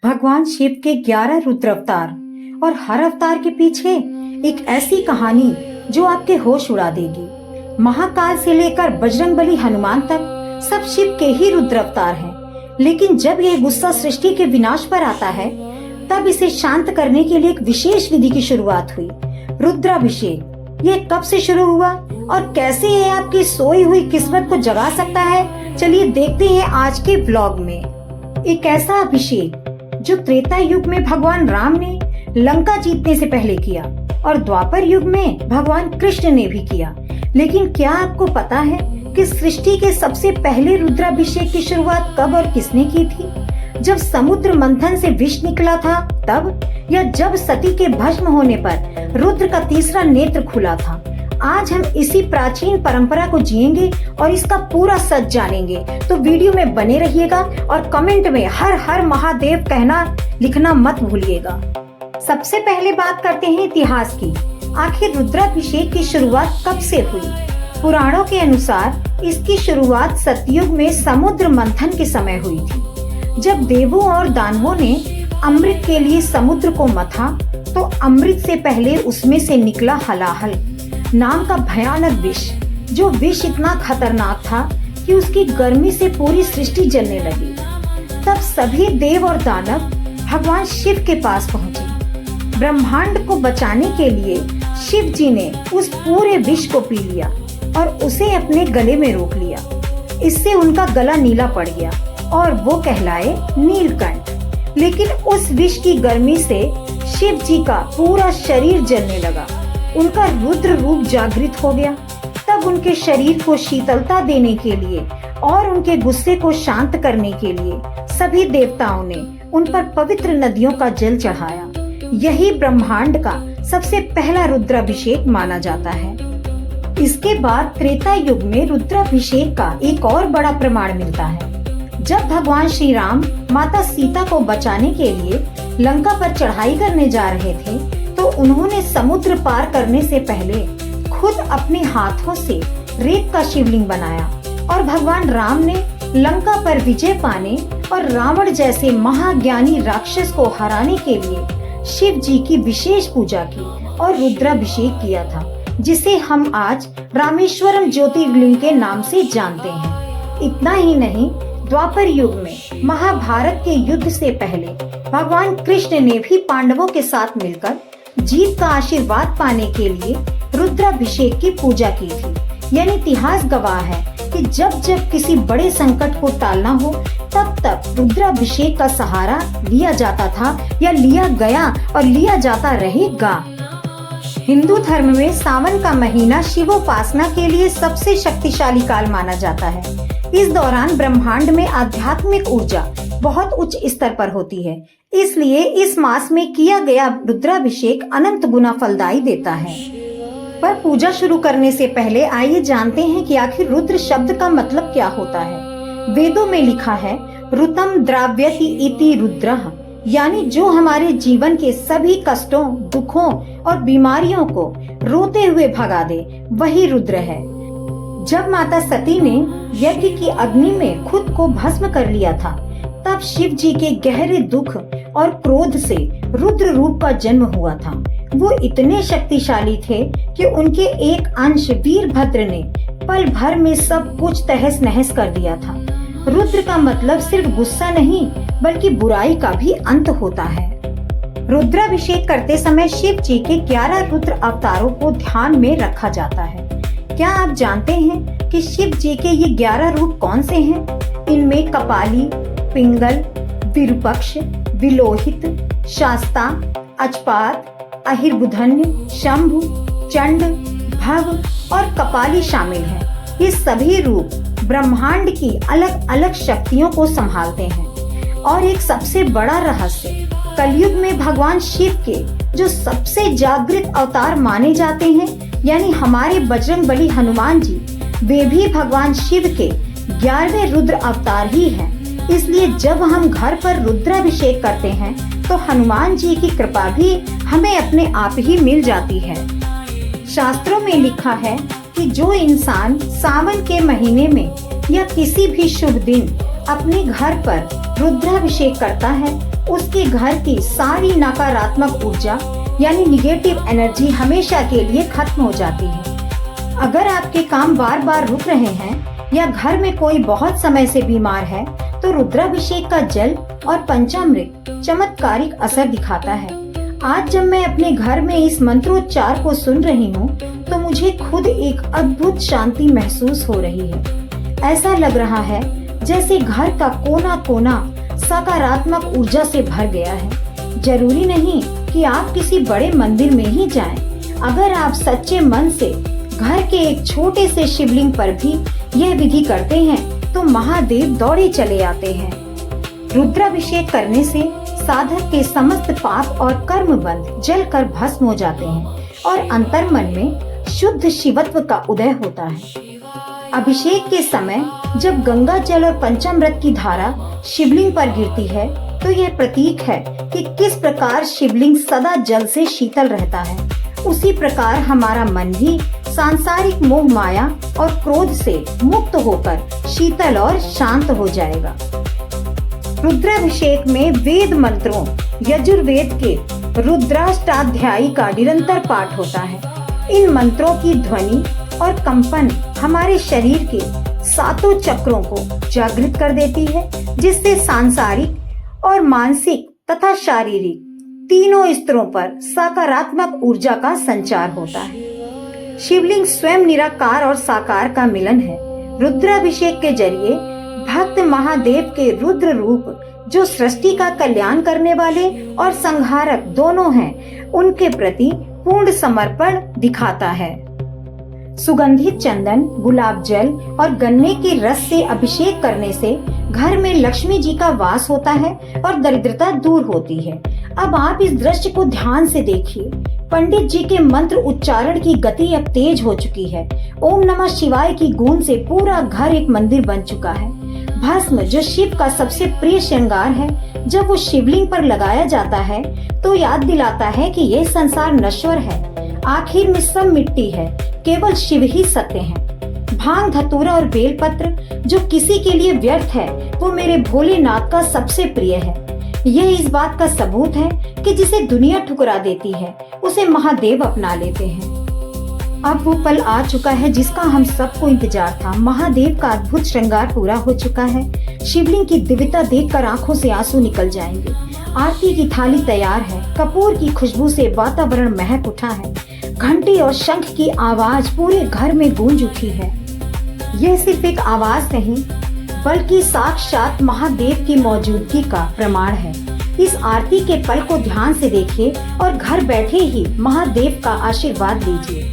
भगवान शिव के 11 रुद्र अवतार और हर अवतार के पीछे एक ऐसी कहानी जो आपके होश उड़ा देगी। महाकाल से लेकर बजरंगबली हनुमान तक सब शिव के ही रुद्र अवतार हैं। लेकिन जब ये गुस्सा सृष्टि के विनाश पर आता है, तब इसे शांत करने के लिए एक विशेष विधि की शुरुआत हुई, रुद्राभिषेक। ये कब से शुरू हुआ और कैसे ये आपकी सोई हुई किस्मत को जगा सकता है, चलिए देखते हैं आज के ब्लॉग में। एक ऐसा अभिषेक जो त्रेता युग में भगवान राम ने लंका जीतने से पहले किया और द्वापर युग में भगवान कृष्ण ने भी किया। लेकिन क्या आपको पता है कि सृष्टि के सबसे पहले रुद्राभिषेक की शुरुआत कब और किसने की थी? जब समुद्र मंथन से विष निकला था तब, या जब सती के भस्म होने पर रुद्र का तीसरा नेत्र खुला था? आज हम इसी प्राचीन परंपरा को जिएंगे और इसका पूरा सच जानेंगे। तो वीडियो में बने रहिएगा और कमेंट में हर हर महादेव कहना लिखना मत भूलिएगा। सबसे पहले बात करते हैं इतिहास की। आखिर रुद्राभिषेक की शुरुआत कब से हुई? पुराणों के अनुसार इसकी शुरुआत सतयुग में समुद्र मंथन के समय हुई थी। जब देवों और दानवों ने अमृत के लिए समुद्र को मथा, तो अमृत से पहले उसमें से निकला हलाहल नाम का भयानक विष। जो विष इतना खतरनाक था कि उसकी गर्मी से पूरी सृष्टि जलने लगी। तब सभी देव और दानव भगवान शिव के पास पहुँचे। ब्रह्मांड को बचाने के लिए शिव जी ने उस पूरे विष को पी लिया और उसे अपने गले में रोक लिया। इससे उनका गला नीला पड़ गया और वो कहलाए नीलकंठ। लेकिन उस विष की गर्मी से शिव जी का पूरा शरीर जलने लगा। उनका रुद्र रूप जागृत हो गया। तब उनके शरीर को शीतलता देने के लिए और उनके गुस्से को शांत करने के लिए सभी देवताओं ने उन पर पवित्र नदियों का जल चढ़ाया। यही ब्रह्मांड का सबसे पहला रुद्राभिषेक माना जाता है। इसके बाद त्रेता युग में रुद्राभिषेक का एक और बड़ा प्रमाण मिलता है। जब भगवान श्री राम माता सीता को बचाने के लिए लंका पर चढ़ाई करने जा रहे थे, तो उन्होंने समुद्र पार करने से पहले खुद अपने हाथों से रेत का शिवलिंग बनाया और भगवान राम ने लंका पर विजय पाने और रावण जैसे महाज्ञानी राक्षस को हराने के लिए शिव जी की विशेष पूजा की और रुद्राभिषेक किया था, जिसे हम आज रामेश्वरम ज्योतिर्लिंग के नाम से जानते हैं। इतना ही नहीं, द्वापर युग में महाभारत के युद्ध से पहले भगवान कृष्ण ने भी पांडवों के साथ मिलकर जीत का आशीर्वाद पाने के लिए रुद्राभिषेक की पूजा की थी। यानी इतिहास गवाह है कि जब जब किसी बड़े संकट को टालना हो, तब तब रुद्राभिषेक का सहारा लिया जाता था, या लिया गया और लिया जाता रहेगा। हिंदू धर्म में सावन का महीना शिवोपासना के लिए सबसे शक्तिशाली काल माना जाता है। इस दौरान ब्रह्मांड में आध्यात्मिक ऊर्जा बहुत उच्च स्तर पर होती है, इसलिए इस मास में किया गया रुद्राभिषेक अनंत गुना फलदायी देता है। पर पूजा शुरू करने से पहले आइए जानते हैं कि आखिर रुद्र शब्द का मतलब क्या होता है। वेदों में लिखा है, ऋतम द्राव्यति इति रुद्रः, यानी जो हमारे जीवन के सभी कष्टों, दुखों और बीमारियों को रोते हुए भगा दे, वही रुद्र है। जब माता सती ने यज्ञ की अग्नि में खुद को भस्म कर लिया था, तब शिव जी के गहरे दुख और क्रोध से रुद्र रूप का जन्म हुआ था। वो इतने शक्तिशाली थे कि उनके एक अंश वीरभद्र ने पल भर में सब कुछ तहस नहस कर दिया था। रुद्र का मतलब सिर्फ गुस्सा नहीं, बल्कि बुराई का भी अंत होता है। रुद्राभिषेक करते समय शिव जी के 11 रुद्र अवतारों को ध्यान में रखा जाता है। क्या आप जानते हैं कि शिव जी के ये 11 रूप कौन से हैं? इनमें कपाली, पिंगल, विरूपक्ष, विलोहित, शास्ता, अचपात, अहिर्बुधन्य, शंभु, चंड, भव और कपाली शामिल हैं। ये सभी रूप ब्रह्मांड की अलग अलग शक्तियों को संभालते हैं। और एक सबसे बड़ा रहस्य, कलयुग में भगवान शिव के जो सबसे जागृत अवतार माने जाते हैं, यानी हमारे बजरंगबली हनुमान जी, वे भी भगवान शिव के 11वें रुद्र अवतार ही हैं। इसलिए जब हम घर पर रुद्राभिषेक करते हैं, तो हनुमान जी की कृपा भी हमें अपने आप ही मिल जाती है। शास्त्रों में लिखा है कि जो इंसान सावन के महीने में या किसी भी शुभ दिन अपने घर पर रुद्राभिषेक करता है, उसके घर की सारी नकारात्मक ऊर्जा यानी निगेटिव एनर्जी हमेशा के लिए खत्म हो जाती है। अगर आपके काम बार बार रुक रहे हैं या घर में कोई बहुत समय से बीमार है तो रुद्राभिषेक का जल और पंचामृत चमत्कारिक असर दिखाता है। आज जब मैं अपने घर में इस मंत्रोच्चार को सुन रही हूँ तो मुझे खुद एक अद्भुत शांति महसूस हो रही है। ऐसा लग रहा है जैसे घर का कोना कोना सकारात्मक ऊर्जा से भर गया है। जरूरी नहीं कि आप किसी बड़े मंदिर में ही जाएं। अगर आप सच्चे मन से घर के एक छोटे से शिवलिंग पर भी यह विधि करते हैं तो महादेव दौड़े चले आते हैं। रुद्राभिषेक करने से साधक के समस्त पाप और कर्म बंध जलकर भस्म हो जाते हैं और अंतर्मन में शुद्ध शिवत्व का उदय होता है। अभिषेक के समय जब गंगा जल और पंचामृत की धारा शिवलिंग पर गिरती है तो यह प्रतीक है कि किस प्रकार शिवलिंग सदा जल से शीतल रहता है। उसी प्रकार हमारा मन भी सांसारिक मोह माया और क्रोध से मुक्त होकर शीतल और शांत हो जाएगा। रुद्राभिषेक में वेद मंत्रों यजुर्वेद के रुद्राष्टाध्यायी का निरंतर पाठ होता है। इन मंत्रों की ध्वनि और कंपन हमारे शरीर के सातों चक्रों को जागृत कर देती है, जिससे सांसारिक और मानसिक तथा शारीरिक तीनों स्तरों पर सकारात्मक ऊर्जा का संचार होता है। शिवलिंग स्वयं निराकार और साकार का मिलन है। रुद्राभिषेक के जरिए भक्त महादेव के रुद्र रूप, जो सृष्टि का कल्याण करने वाले और संहारक दोनों हैं, उनके प्रति पूर्ण समर्पण दिखाता है। सुगंधित चंदन, गुलाब जल और गन्ने के रस से अभिषेक करने से घर में लक्ष्मी जी का वास होता है और दरिद्रता दूर होती है। अब आप इस दृश्य को ध्यान से देखिए। पंडित जी के मंत्र उच्चारण की गति अब तेज हो चुकी है। ओम नमः शिवाय की गूंज से पूरा घर एक मंदिर बन चुका है। भस्म, जो शिव का सबसे प्रिय श्रृंगार है, जब वो शिवलिंग पर लगाया जाता है तो याद दिलाता है कि ये संसार नश्वर है। आखिर में सब मिट्टी है, केवल शिव ही सत्य है। भांग, धतूरा और बेलपत्र जो किसी के लिए व्यर्थ है, वो मेरे भोलेनाथ का सबसे प्रिय है। यह इस बात का सबूत है कि जिसे दुनिया ठुकरा देती है, उसे महादेव अपना लेते हैं। अब वो पल आ चुका है जिसका हम सबको इंतजार था। महादेव का अद्भुत श्रृंगार पूरा हो चुका है। शिवलिंग की दिव्यता देखकर आंखों से आंसू निकल जाएंगे। आरती की थाली तैयार है। कपूर की खुशबू से वातावरण महक उठा है। घंटी और शंख की आवाज पूरे घर में गूंज उठी है। यह सिर्फ एक आवाज नहीं, बल्कि साक्षात महादेव की मौजूदगी का प्रमाण है। इस आरती के पल को ध्यान से देखिए और घर बैठे ही महादेव का आशीर्वाद लीजिए।